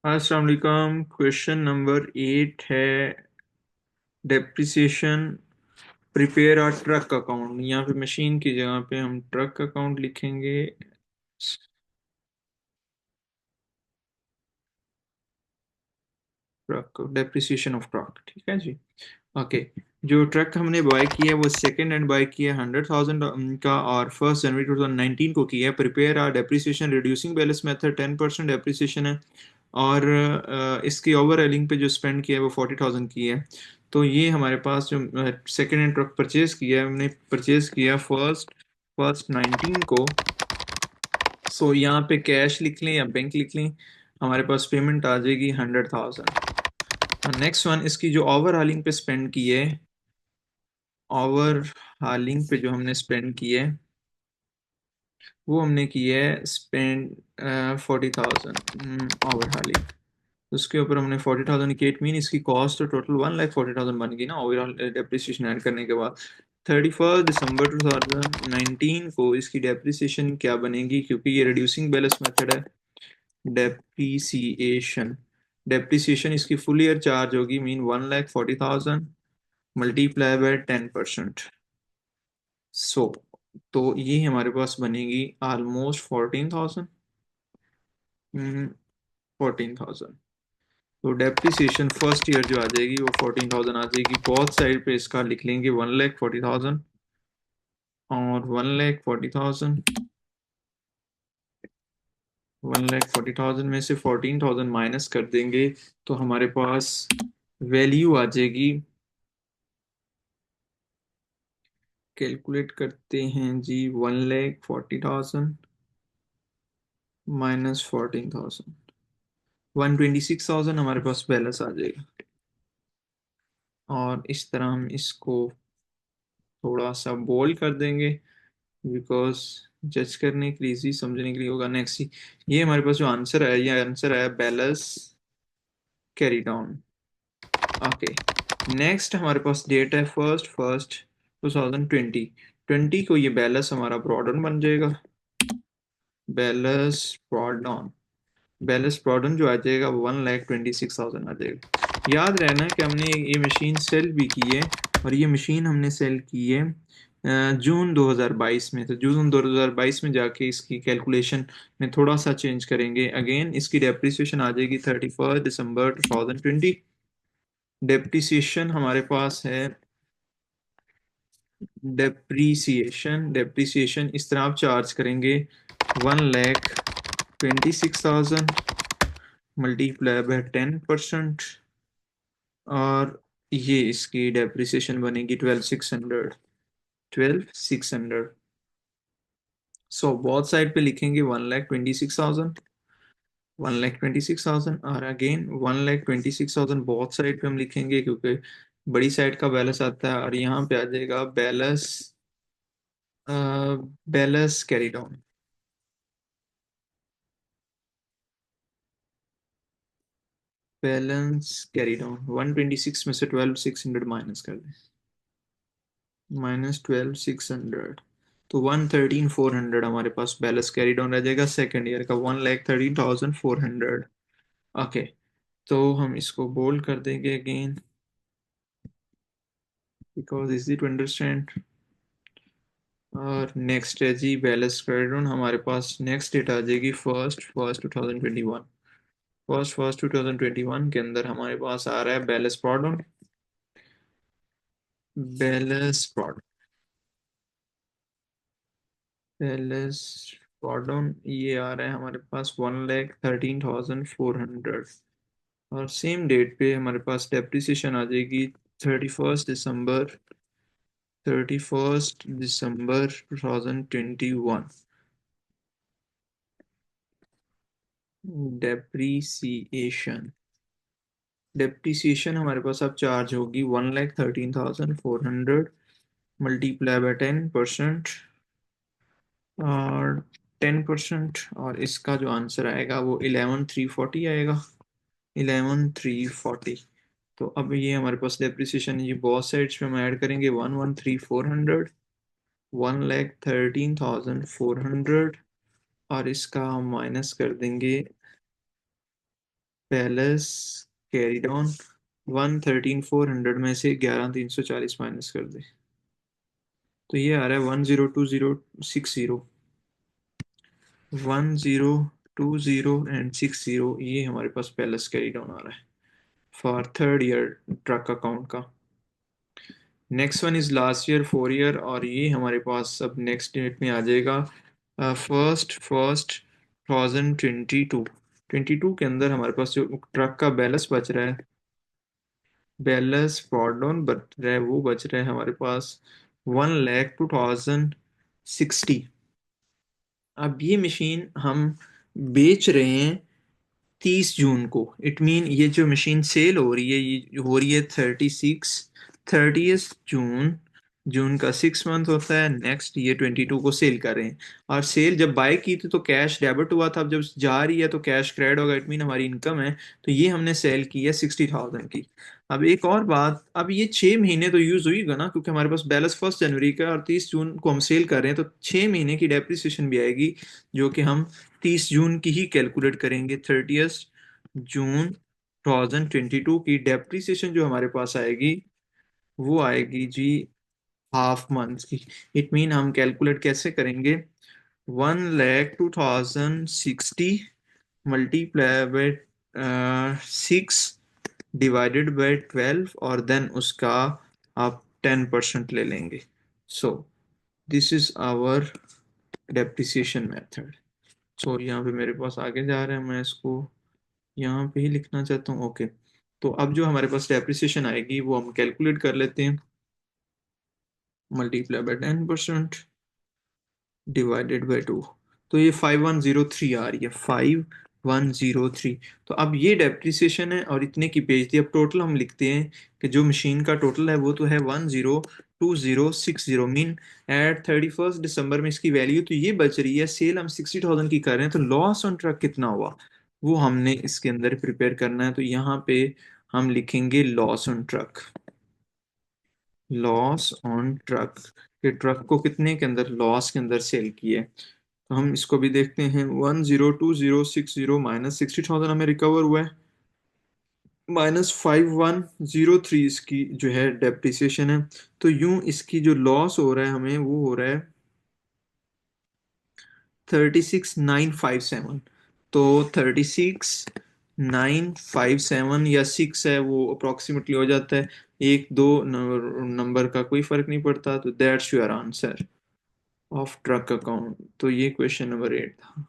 अस्सलाम वालेकुम। Question number 8 है depreciation. Prepare our truck account. यहाँ पे मशीन की जगह पे हम ट्रक अकाउंट लिखेंगे। ट्रक डेप्रिसिएशन ऑफ ट्रक, ठीक है जी। ओके। जो ट्रक हमने बाय किया है वो सेकेंड हैंड बाय किया है 100,000 का, और 1 जनवरी 2019 को किया है। Prepare our depreciation reducing balance method 10% depreciation है। और इसकी ओवर एलिंग पे जो स्पेंड किया है वो 40,000 की है। तो ये हमारे पास जो सेकेंड हैंड ट्रक परचेज किया है, हमने परचेज किया फर्स्ट फर्स्ट 19 को। सो यहाँ पे कैश लिख लें या बैंक लिख लें, हमारे पास पेमेंट आ जाएगी 100,000। नेक्स्ट वन, इसकी जो ओवर हालिंग पे स्पेंड की है, ओवर हालिंग पे जो हमने स्पेंड की है वो हमने की है स्पेंड 40,000 ओवर हालिंग। उसके ऊपर हमने 40,000 की, इट मीन इसकी कॉस्ट तो टोटल 1,40,000 बन गई ना ओवरऑल डेप्रिसिएशन ऐड करने के बाद। 31 दिसंबर 2019 को इसकी डेप्रिसिएशन क्या बनेगी, क्योंकि ये रिड्यूसिंग बैलेंस मेथड है। डेप्रिसिएशन डेप्रिसिएशन इसकी फुल ईयर चार्ज होगी, मीन 1,40,000 मल्टीप्लाई बाय 10%। सो तो ये हमारे पास बनेगी ऑलमोस्ट 14,000। 14,000। तो डेप्रिसिएशन फर्स्ट ईयर जो आ जाएगी वो 14,000 आ जाएगी। बहुत साइड पे इसका लिख लेंगे 1,40,000, और 1,40,000 1,40,000 में से 14,000 माइनस कर देंगे तो हमारे पास वैल्यू आ जाएगी। कैलकुलेट करते हैं जी। 1,40,000 माइनस 14,000, 126,000 हमारे पास बैलेंस आ जाएगा। और इस तरह हम इसको थोड़ा सा बोल्ड कर देंगे, बिकॉज जज करने के लिए, इजी समझने के लिए होगा। नेक्स्ट, ये हमारे पास जो आंसर है, ये आंसर है balance carry down. Okay. Next हमारे पास डेट है फर्स्ट फर्स्ट 2020। 20 को ये बैलेंस हमारा ब्रॉडन बन जाएगा। बैलेंस ब्रॉडन बैलेंस ब्रॉडन जो आ जाएगा 1,26,000 आ जाएगा। याद रहना कि हमने ये मशीन सेल भी की है, और ये मशीन हमने सेल की है जून 2022 में। तो जून 2022 में जाके इसकी कैलकुलेशन में थोड़ा सा चेंज करेंगे। अगेन इसकी डेप्रिसिएशन आ जाएगी 31 दिसंबर 2020। डेप्रिसिएशन हमारे पास है, डेप्रिसिएशन इस तरह आप चार्ज करेंगे 1,26,000 मल्टीप्लाई बाय 10%, और ये इसकी डेप्रिसिएशन बनेगी 12,600। 12,600। सो बहुत साइड पे लिखेंगे 1,26,000, 1,26,000, और अगेन 1,26,000 बहुत साइड पे हम लिखेंगे, क्योंकि बड़ी साइड का बैलेंस आता है। और यहाँ पे आ जाएगा balance balance carry down. Balance carry down 126 में से 12,600 माइनस कर दें, -12,600। तो 113,400 हमारे पास बैलेंस कैरी डाउन रह जाएगा सेकेंड ईयर का, 1,13,400। ओके। तो हम इसको बोल्ड कर देंगे again, because easy to understand. और नेक्स्ट है जी बैलेंस कैरी डाउन। हमारे पास नेक्स्ट डेट आ जाएगी फर्स्ट फर्स्ट 2021। फर्स्ट फर्स्ट 2021 के अंदर हमारे पास आ रहा है balance product. Balance product balance product ये आ रहा है हमारे पास 1,13,400। और सेम डेट पे हमारे पास डेप्रिसिएशन आ जाएगी 31 दिसंबर 2021। डेप्रीसिएशन डेप्रिसिएशन हमारे पास अब चार्ज होगी 1,13,400 मल्टीप्लाई बाय 10%, और 10%, और इसका जो आंसर आएगा वो 11,340 आएगा। 11,340। तो अब ये हमारे पास डेप्रिसिएशन, ये बहुत साइड्स पे हम ऐड करेंगे 1,13,400, 1,13,400, और इसका हम माइनस कर देंगे बैलेंस कैरीड ऑन 113,400 में से 11,340 माइनस कर दे तो ये आ रहा है 102060, 1020 ये हमारे पास बैलेंस कैरी डाउन आ रहा है for third year truck account का। Next one is last year 4 year, और ये हमारे पास अब नेक्स्ट डेट में आ जाएगा फर्स्ट 2022 के अंदर हमारे पास जो ट्रक का बैलेंस बच रहा है, बैलेंस प्रॉडॉन बच रहा है, वो बच रहा है हमारे पास 1,02,060। अब ये मशीन हम बेच रहे हैं 30 जून को। इट मीन ये जो मशीन सेल हो रही है ये हो रही है 30th जून। जून का 6 मंथ होता है, नेक्स्ट ये 22 को सेल कर रहे हैं। और सेल जब बाय की थी तो कैश डेबिट हुआ था, अब जब जा रही है तो कैश क्रेडिट होगा, इट मीन हमारी इनकम है। तो ये हमने सेल की है 60,000 की। अब एक और बात, अब ये 6 महीने तो यूज हुईगा ना, क्योंकि हमारे पास बैलेंस 1 जनवरी का और 30 जून को हम सेल कर रहे हैं, तो 6 महीने की डेप्रिसिएशन भी आएगी, जो कि हम 30 जून की ही कैलकुलेट करेंगे। 30th जून 2022 की डेप्रिसिएशन जो हमारे पास आएगी वो आएगी जी हाफ मंथ की। इट मीन हम कैलकुलेट कैसे करेंगे, 1,02,060 मल्टीप्लाई बाय 6 डिवाइडेड बाय 12, और देन उसका आप 10% ले लेंगे। So this is our depreciation method. सो यहाँ पे मेरे पास आगे जा रहा है, मैं इसको यहाँ पे ही लिखना चाहता हूँ। ओके, तो अब जो हमारे पास डेप्रिसिएशन आएगी वो हम कैलकुलेट कर लेते हैं। मल्टीप्लाई बाय 10% डिवाइडेड बाय 2, तो ये 5103 आ रही है, 5103। तो अब ये डेप्रिसिएशन है और इतने की बेच दी। अब टोटल हम लिखते हैं कि जो मशीन का टोटल है वो तो है 102060, मीन एट 31st दिसंबर में इसकी वैल्यू तो ये बच रही है। सेल हम 60,000 की कर रहे हैं, तो लॉस ऑन ट्रक कितना हुआ वो हमने इसके अंदर प्रिपेयर करना है। तो यहाँ पे हम लिखेंगे loss on truck, loss on truck के ट्रक को कितने के अंदर, लॉस के अंदर सेल किए। तो हम इसको भी देखते हैं, 102060 माइनस 60,000 हमें रिकवर हुआ है, माइनस 5103 इसकी जो है डेप्रिसिएशन है। तो यूं इसकी जो लॉस हो रहा है हमें वो हो रहा है 36,957। तो 36,957 या 6 है वो अप्रोक्सीमेटली हो जाता है, एक दो नंबर का कोई फर्क नहीं पड़ता। तो that's your answer of truck account. तो ये क्वेश्चन नंबर 8 था।